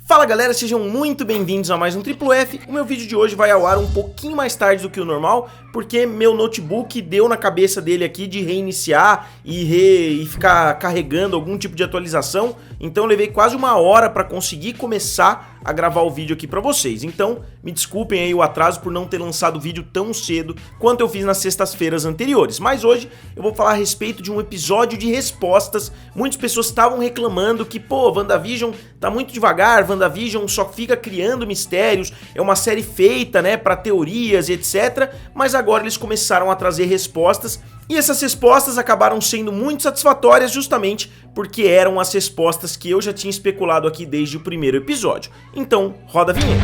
Fala galera, sejam muito bem-vindos a mais um Triplo F. O meu vídeo de hoje vai ao ar um pouquinho mais tarde do que o normal, porque meu notebook deu na cabeça dele aqui de reiniciar e ficar carregando algum tipo de atualização. Então eu levei quase uma hora para conseguir começar a gravar o vídeo aqui para vocês. Então me desculpem aí o atraso por não ter lançado o vídeo tão cedo quanto eu fiz nas sextas-feiras anteriores. Mas hoje eu vou falar a respeito de um episódio de respostas. Muitas pessoas estavam reclamando que, pô, WandaVision tá muito devagar, WandaVision só fica criando mistérios, é uma série feita, né, para teorias e etc. Mas agora eles começaram a trazer respostas e essas respostas acabaram sendo muito satisfatórias justamente porque eram as respostas que eu já tinha especulado aqui desde o primeiro episódio. Então, roda a vinheta.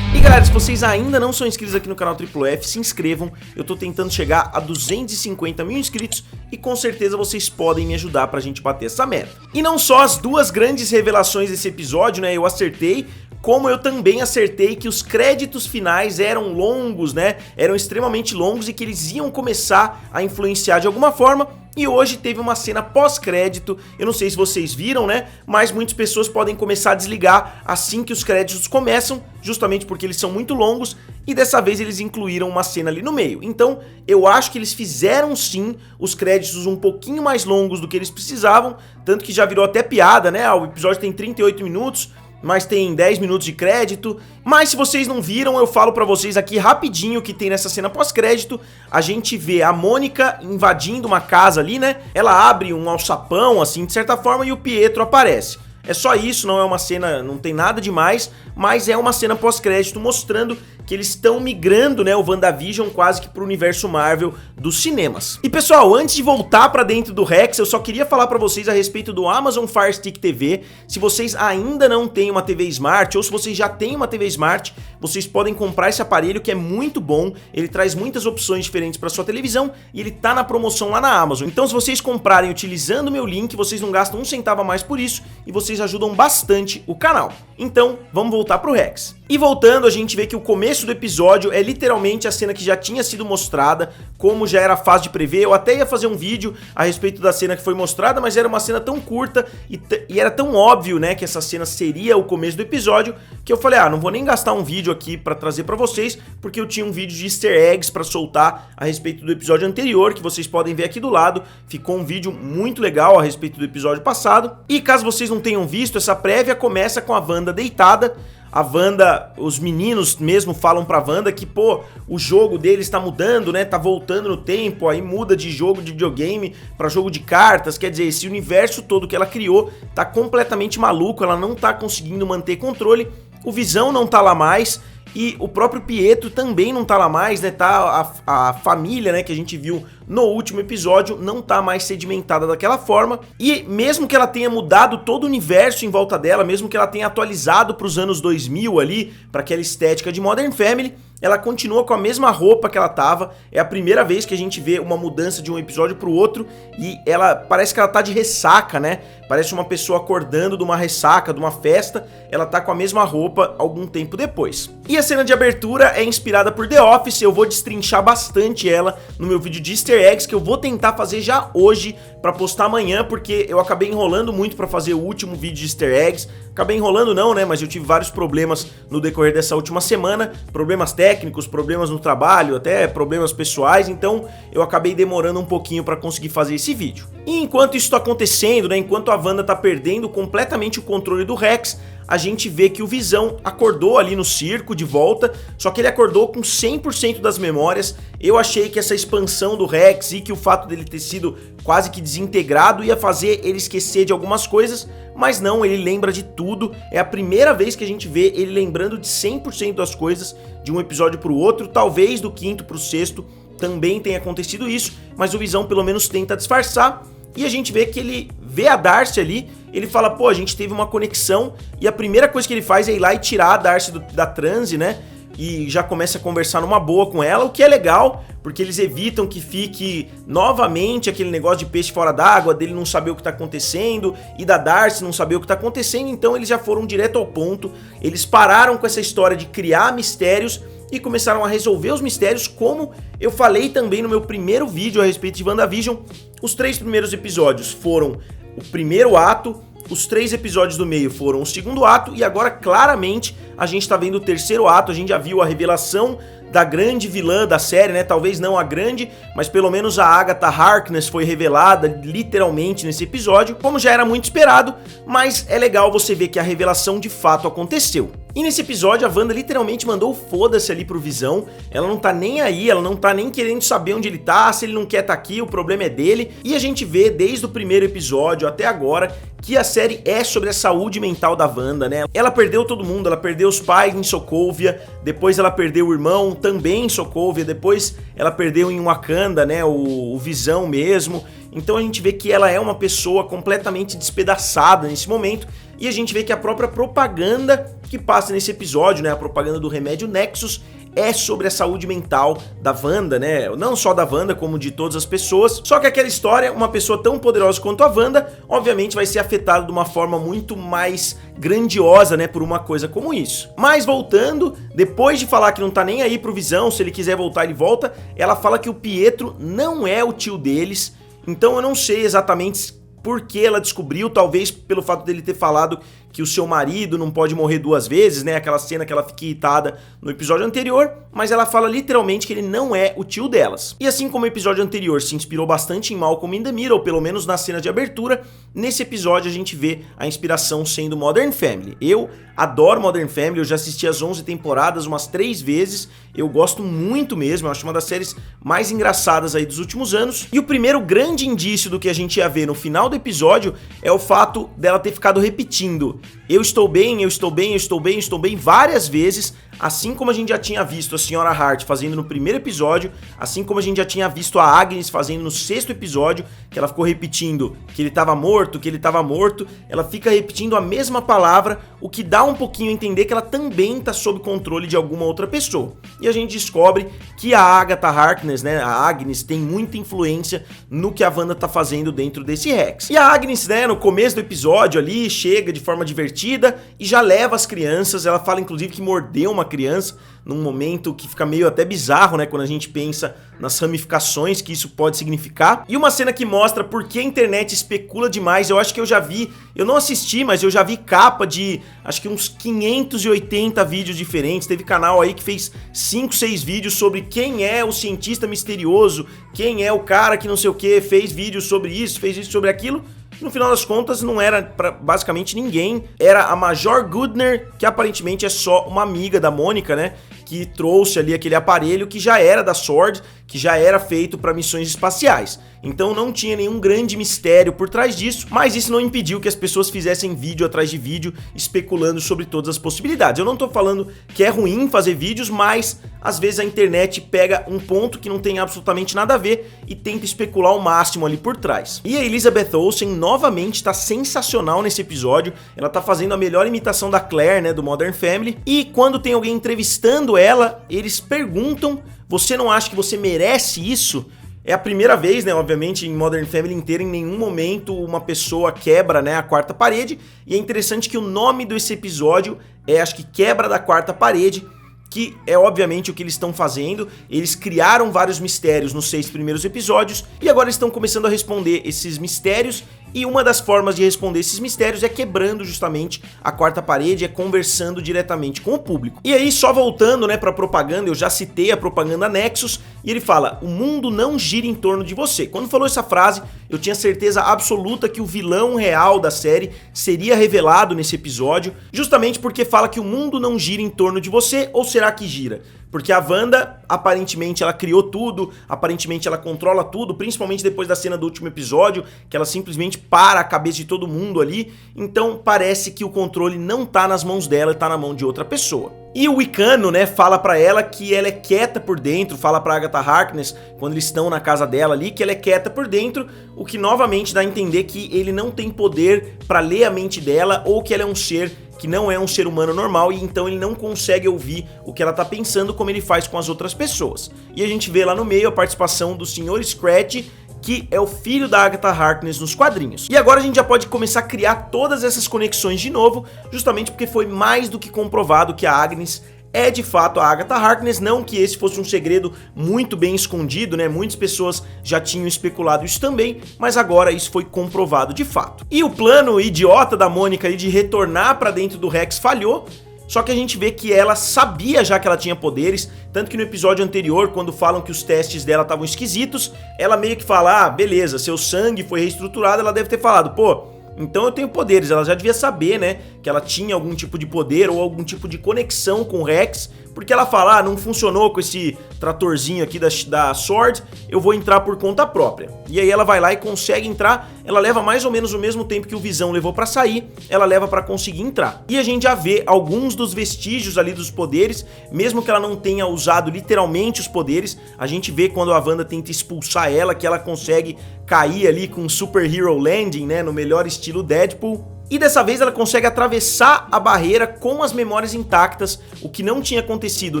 E galera, se vocês ainda não são inscritos aqui no canal Triplo F, se inscrevam. Eu tô tentando chegar a 250 mil inscritos e com certeza vocês podem me ajudar pra gente bater essa meta. E não só as duas grandes revelações desse episódio, né, eu acertei, como eu também acertei que os créditos finais eram longos, né, eram extremamente longos e que eles iam começar a influenciar de alguma forma. E hoje teve uma cena pós-crédito, eu não sei se vocês viram, né, mas muitas pessoas podem começar a desligar assim que os créditos começam, justamente porque eles são muito longos e dessa vez eles incluíram uma cena ali no meio. Então eu acho que eles fizeram sim os créditos um pouquinho mais longos do que eles precisavam, tanto que já virou até piada, né, o episódio tem 38 minutos, mas tem 10 minutos de crédito. Mas se vocês não viram, eu falo pra vocês aqui rapidinho o que tem nessa cena pós-crédito. A gente vê a Mônica invadindo uma casa ali, né? Ela abre um alçapão, assim, de certa forma, e o Pietro aparece. É só isso, não é uma cena, não tem nada demais, mas é uma cena pós-crédito mostrando que eles estão migrando, né, o WandaVision quase que pro universo Marvel dos cinemas. E pessoal, antes de voltar pra dentro do Rex, eu só queria falar pra vocês a respeito do Amazon Fire Stick TV. Se vocês ainda não têm uma TV Smart, ou se vocês já têm uma TV Smart, vocês podem comprar esse aparelho que é muito bom, ele traz muitas opções diferentes pra sua televisão e ele tá na promoção lá na Amazon. Então se vocês comprarem utilizando o meu link, vocês não gastam um centavo a mais por isso e vocês ajudam bastante o canal. Então, vamos voltar pro Rex. E voltando, a gente vê que o começo do episódio é literalmente a cena que já tinha sido mostrada, como já era fácil de prever. Eu até ia fazer um vídeo a respeito da cena que foi mostrada, mas era uma cena tão curta e era tão óbvio, né, que essa cena seria o começo do episódio, que eu falei, não vou nem gastar um vídeo aqui pra trazer pra vocês, porque eu tinha um vídeo de easter eggs pra soltar a respeito do episódio anterior, que vocês podem ver aqui do lado. Ficou um vídeo muito legal a respeito do episódio passado. E caso vocês não tenham visto, essa prévia começa com a Wanda deitada. A Wanda, os meninos mesmo falam pra Wanda que, pô, o jogo deles tá mudando, né, tá voltando no tempo, aí muda de jogo de videogame pra jogo de cartas, quer dizer, esse universo todo que ela criou tá completamente maluco, ela não tá conseguindo manter controle, o Visão não tá lá mais, e o próprio Pietro também não tá lá mais, né, tá a família, né, que a gente viu no último episódio, não tá mais sedimentada daquela forma, e mesmo que ela tenha mudado todo o universo em volta dela, mesmo que ela tenha atualizado pros anos 2000 ali, pra aquela estética de Modern Family, ela continua com a mesma roupa que ela tava. É a primeira vez que a gente vê uma mudança de um episódio pro outro e ela parece que ela tá de ressaca, né? Parece uma pessoa acordando de uma ressaca, de uma festa. Ela tá com a mesma roupa algum tempo depois. E a cena de abertura é inspirada por The Office. Eu vou destrinchar bastante ela no meu vídeo de easter eggs, que eu vou tentar fazer já hoje pra postar amanhã, porque eu acabei enrolando muito pra fazer o último vídeo de easter eggs. Acabei enrolando não, né, mas eu tive vários problemas no decorrer dessa última semana, problemas técnicos, problemas no trabalho, até problemas pessoais, então eu acabei demorando um pouquinho pra conseguir fazer esse vídeo. E enquanto isso tá acontecendo, né, enquanto a Wanda tá perdendo completamente o controle do Rex, a gente vê que o Visão acordou ali no circo de volta, só que ele acordou com 100% das memórias. Eu achei que essa expansão do Rex e que o fato dele ter sido quase que desintegrado ia fazer ele esquecer de algumas coisas, mas não, ele lembra de tudo. É a primeira vez que a gente vê ele lembrando de 100% das coisas de um episódio pro outro, talvez do quinto pro sexto também tenha acontecido isso, mas o Visão pelo menos tenta disfarçar. E a gente vê que ele vê a Darcy ali, ele fala, pô, a gente teve uma conexão, e a primeira coisa que ele faz é ir lá e tirar a Darcy da transe, né? E já começa a conversar numa boa com ela, o que é legal, porque eles evitam que fique novamente aquele negócio de peixe fora d'água, dele não saber o que tá acontecendo, e da Darcy não saber o que tá acontecendo, então eles já foram direto ao ponto, eles pararam com essa história de criar mistérios e começaram a resolver os mistérios, como eu falei também no meu primeiro vídeo a respeito de WandaVision. Os 3 primeiros episódios foram o primeiro ato, os 3 episódios do meio foram o segundo ato, e agora claramente a gente tá vendo o terceiro ato. A gente já viu a revelação da grande vilã da série, né? Talvez não a grande, mas pelo menos a Agatha Harkness foi revelada literalmente nesse episódio, como já era muito esperado, mas é legal você ver que a revelação de fato aconteceu. E nesse episódio a Wanda literalmente mandou foda-se ali pro Visão, ela não tá nem aí, ela não tá nem querendo saber onde ele tá, se ele não quer tá aqui, o problema é dele, e a gente vê desde o primeiro episódio até agora que a série é sobre a saúde mental da Wanda, né? Ela perdeu todo mundo, ela perdeu os pais em Sokovia, depois ela perdeu o irmão também em Sokovia, depois ela perdeu em Wakanda, né, o Visão mesmo. Então a gente vê que ela é uma pessoa completamente despedaçada nesse momento, e a gente vê que a própria propaganda que passa nesse episódio, né, a propaganda do remédio Nexus, é sobre a saúde mental da Wanda, né? Não só da Wanda, como de todas as pessoas. Só que aquela história, uma pessoa tão poderosa quanto a Wanda, obviamente vai ser afetada de uma forma muito mais grandiosa, né, por uma coisa como isso. Mas voltando, depois de falar que não tá nem aí pro Visão, se ele quiser voltar ele volta, ela fala que o Pietro não é o tio deles. Então eu não sei exatamente por que ela descobriu, talvez pelo fato dele ter falado que o seu marido não pode morrer 2 vezes, né? Aquela cena que ela fica irritada no episódio anterior, mas ela fala literalmente que ele não é o tio delas. E assim como o episódio anterior se inspirou bastante em Malcolm in the Middle, pelo menos na cena de abertura, nesse episódio a gente vê a inspiração sendo Modern Family. Eu adoro Modern Family, eu já assisti as 11 temporadas umas 3 vezes, eu gosto muito mesmo, eu acho uma das séries mais engraçadas aí dos últimos anos. E o primeiro grande indício do que a gente ia ver no final do episódio é o fato dela ter ficado repetindo: eu estou bem, eu estou bem, eu estou bem, eu estou bem, várias vezes, assim como a gente já tinha visto a Senhora Hart fazendo no primeiro episódio, assim como a gente já tinha visto a Agnes fazendo no 6º episódio, que ela ficou repetindo que ele estava morto, que ele estava morto, ela fica repetindo a mesma palavra, o que dá um pouquinho a entender que ela também está sob controle de alguma outra pessoa. E a gente descobre que a Agatha Harkness, né, a Agnes, tem muita influência no que a Wanda tá fazendo dentro desse Rex. E a Agnes, né, no começo do episódio ali, chega de forma divertida e já leva as crianças. Ela fala inclusive que mordeu uma criança num momento que fica meio até bizarro, né, quando a gente pensa nas ramificações que isso pode significar. E uma cena que mostra por que a internet especula demais. Eu acho que eu já vi, eu não assisti, mas eu já vi capa de acho que uns 580 vídeos diferentes. Teve canal aí que fez 5, 6 vídeos sobre quem é o cientista misterioso, quem é o cara que não sei o que, fez vídeos sobre isso, fez isso sobre aquilo. No final das contas, não era pra basicamente ninguém, era a Major Goodner, que aparentemente é só uma amiga da Mônica, né, que trouxe ali aquele aparelho que já era da SWORD, que já era feito para missões espaciais. Então não tinha nenhum grande mistério por trás disso, mas isso não impediu que as pessoas fizessem vídeo atrás de vídeo especulando sobre todas as possibilidades. Eu não tô falando que é ruim fazer vídeos, mas às vezes a internet pega um ponto que não tem absolutamente nada a ver e tenta especular ao máximo ali por trás. E a Elizabeth Olsen novamente tá sensacional nesse episódio, ela tá fazendo a melhor imitação da Claire, né, do Modern Family, e quando tem alguém entrevistando ela, eles perguntam: você não acha que você merece isso? É a primeira vez, né, obviamente, em Modern Family inteira, em nenhum momento uma pessoa quebra, né, a 4ª parede, e é interessante que o nome desse episódio é, acho que, Quebra da 4ª Parede, que é obviamente o que eles estão fazendo. Eles criaram vários mistérios nos 6 primeiros episódios e agora eles estão começando a responder esses mistérios, e uma das formas de responder esses mistérios é quebrando justamente a 4ª parede, é conversando diretamente com o público. E aí, só voltando, né, pra propaganda, eu já citei a propaganda Nexus, e ele fala: o mundo não gira em torno de você. Quando falou essa frase, eu tinha certeza absoluta que o vilão real da série seria revelado nesse episódio, justamente porque fala que o mundo não gira em torno de você, ou será que gira? Porque a Wanda, aparentemente, ela criou tudo, aparentemente ela controla tudo, principalmente depois da cena do último episódio, que ela simplesmente para a cabeça de todo mundo ali, então parece que o controle não tá nas mãos dela, tá na mão de outra pessoa. E o Wicano, né, fala pra ela que ela é quieta por dentro, fala pra Agatha Harkness, quando eles estão na casa dela ali, que ela é quieta por dentro, o que novamente dá a entender que ele não tem poder pra ler a mente dela, ou que ela é um ser que não é um ser humano normal, e então ele não consegue ouvir o que ela tá pensando como ele faz com as outras pessoas. E a gente vê lá no meio a participação do Sr. Scratch, que é o filho da Agatha Harkness nos quadrinhos. E agora a gente já pode começar a criar todas essas conexões de novo, justamente porque foi mais do que comprovado que a Agnes é de fato a Agatha Harkness, não que esse fosse um segredo muito bem escondido, né? Muitas pessoas já tinham especulado isso também, mas agora isso foi comprovado de fato. E o plano idiota da Mônica aí de retornar pra dentro do Rex falhou, só que a gente vê que ela sabia já que ela tinha poderes, tanto que no episódio anterior, quando falam que os testes dela estavam esquisitos, ela meio que fala, ah, beleza, seu sangue foi reestruturado, ela deve ter falado, pô, então eu tenho poderes, ela já devia saber, né, que ela tinha algum tipo de poder ou algum tipo de conexão com o Rex, porque ela fala, ah, não funcionou com esse tratorzinho aqui da Sword, eu vou entrar por conta própria. E aí ela vai lá e consegue entrar, ela leva mais ou menos o mesmo tempo que o Visão levou pra sair, ela leva pra conseguir entrar. E a gente já vê alguns dos vestígios ali dos poderes, mesmo que ela não tenha usado literalmente os poderes, a gente vê quando a Wanda tenta expulsar ela, que ela consegue cair ali com um Super Hero Landing, né, no melhor estilo Deadpool. E dessa vez ela consegue atravessar a barreira com as memórias intactas, o que não tinha acontecido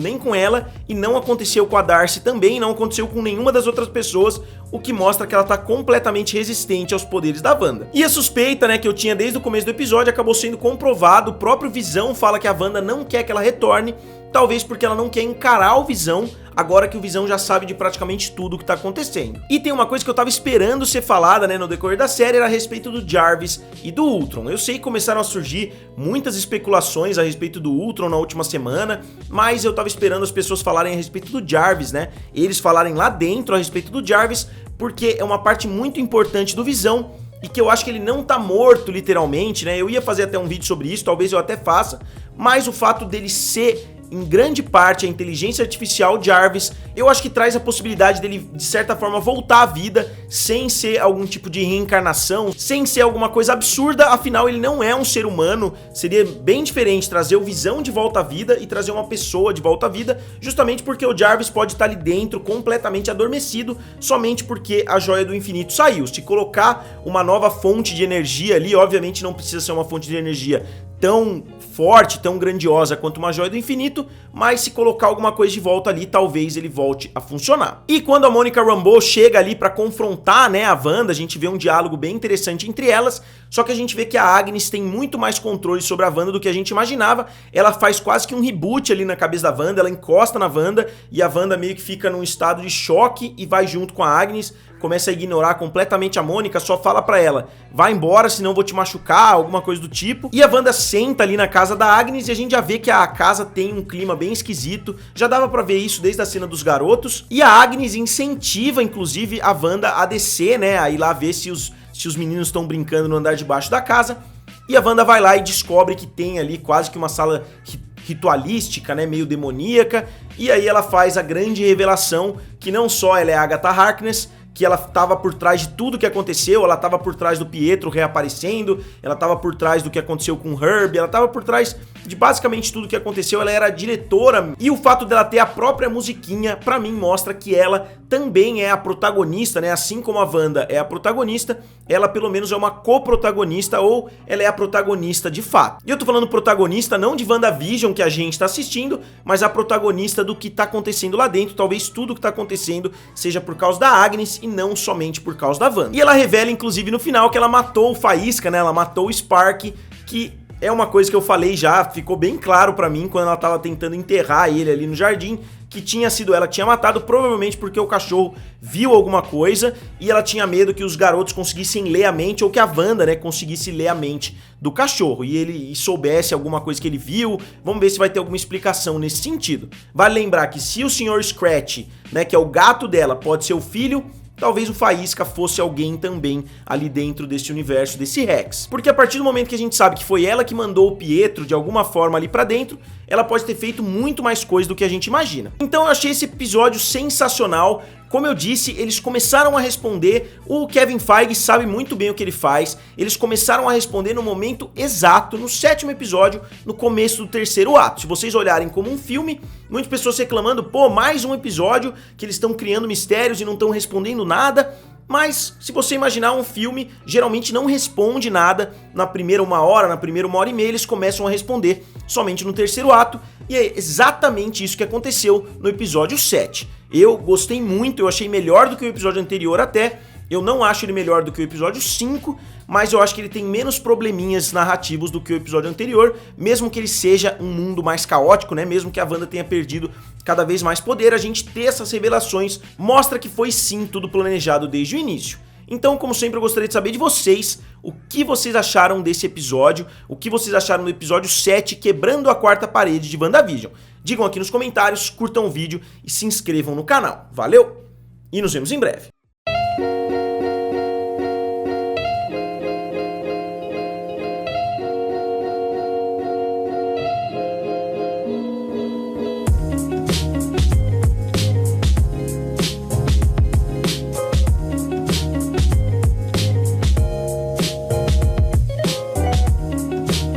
nem com ela e não aconteceu com a Darcy também, não aconteceu com nenhuma das outras pessoas, o que mostra que ela tá completamente resistente aos poderes da Wanda. E a suspeita, né, que eu tinha desde o começo do episódio acabou sendo comprovado, o próprio Visão fala que a Wanda não quer que ela retorne, talvez porque ela não quer encarar o Visão, agora que o Visão já sabe de praticamente tudo o que tá acontecendo. E tem uma coisa que eu tava esperando ser falada, né, no decorrer da série, era a respeito do Jarvis e do Ultron. Eu sei que começaram a surgir muitas especulações a respeito do Ultron na última semana, mas eu tava esperando as pessoas falarem a respeito do Jarvis, né, eles falarem lá dentro a respeito do Jarvis, porque é uma parte muito importante do Visão, e que eu acho que ele não tá morto literalmente, né, eu ia fazer até um vídeo sobre isso, talvez eu até faça, mas o fato dele ser em grande parte a inteligência artificial Jarvis, eu acho que traz a possibilidade dele, de certa forma, voltar à vida, sem ser algum tipo de reencarnação, sem ser alguma coisa absurda, afinal ele não é um ser humano, seria bem diferente trazer o Visão de volta à vida e trazer uma pessoa de volta à vida, justamente porque o Jarvis pode estar ali dentro completamente adormecido, somente porque a Joia do Infinito saiu. Se colocar uma nova fonte de energia ali, obviamente não precisa ser uma fonte de energia tão forte, tão grandiosa quanto uma Joia do Infinito, mas se colocar alguma coisa de volta ali, talvez ele volte a funcionar. E quando a Monica Rambeau chega ali pra confrontar, né, a Wanda, a gente vê um diálogo bem interessante entre elas, só que a gente vê que a Agnes tem muito mais controle sobre a Wanda do que a gente imaginava, ela faz quase que um reboot ali na cabeça da Wanda, ela encosta na Wanda, e a Wanda meio que fica num estado de choque e vai junto com a Agnes, começa a ignorar completamente a Mônica, só fala pra ela, vai embora, senão eu vou te machucar, alguma coisa do tipo. E a Wanda senta ali na casa da Agnes e a gente já vê que a casa tem um clima bem esquisito, já dava pra ver isso desde a cena dos garotos, e a Agnes incentiva, inclusive, a Wanda a descer, né, a ir lá ver se os meninos estão brincando no andar de baixo da casa, e a Wanda vai lá e descobre que tem ali quase que uma sala ritualística, né, meio demoníaca, e aí ela faz a grande revelação que não só ela é a Agatha Harkness, que ela estava por trás de tudo que aconteceu, ela estava por trás do Pietro reaparecendo, ela estava por trás do que aconteceu com o Herb, ela estava por trás de basicamente tudo que aconteceu, ela era a diretora, e o fato dela ter a própria musiquinha, pra mim, mostra que ela também é a protagonista, né, assim como a Wanda é a protagonista, ela pelo menos é uma coprotagonista, ou ela é a protagonista de fato. E eu tô falando protagonista não de WandaVision que a gente tá assistindo, mas a protagonista do que tá acontecendo lá dentro, talvez tudo que tá acontecendo seja por causa da Agnes, e não somente por causa da Wanda. E ela revela, inclusive, no final que ela matou o Faísca, né? Ela matou o Spark, que é uma coisa que eu falei já, ficou bem claro pra mim quando ela tava tentando enterrar ele ali no jardim, que tinha sido ela que tinha matado, provavelmente porque o cachorro viu alguma coisa e ela tinha medo que os garotos conseguissem ler a mente, ou que a Wanda, né, conseguisse ler a mente do cachorro, e ele soubesse alguma coisa que ele viu. Vamos ver se vai ter alguma explicação nesse sentido. Vale lembrar que se o Sr. Scratch, né, que é o gato dela, pode ser o filho, talvez o Faísca fosse alguém também ali dentro desse universo, desse Rex. Porque a partir do momento que a gente sabe que foi ela que mandou o Pietro de alguma forma ali pra dentro, ela pode ter feito muito mais coisa do que a gente imagina. Então eu achei esse episódio sensacional. Como eu disse, eles começaram a responder, o Kevin Feige sabe muito bem o que ele faz, eles começaram a responder no momento exato, no 7º episódio, no começo do 3º ato. Se vocês olharem como um filme, muitas pessoas reclamando, pô, mais um episódio que eles estão criando mistérios e não estão respondendo nada. Mas, se você imaginar um filme, geralmente não responde nada na primeira 1 hora, na primeira 1h30, eles começam a responder somente no 3º ato, e é exatamente isso que aconteceu no episódio 7. Eu gostei muito, eu achei melhor do que o episódio anterior até, Eu não acho ele melhor do que o episódio 5, mas eu acho que ele tem menos probleminhas narrativos do que o episódio anterior, mesmo que ele seja um mundo mais caótico, né? Mesmo que a Wanda tenha perdido cada vez mais poder, a gente ter essas revelações mostra que foi sim tudo planejado desde o início. Então, como sempre, eu gostaria de saber de vocês o que vocês acharam desse episódio, o que vocês acharam do episódio 7, quebrando a quarta parede de WandaVision. Digam aqui nos comentários, curtam o vídeo e se inscrevam no canal. Valeu e nos vemos em breve.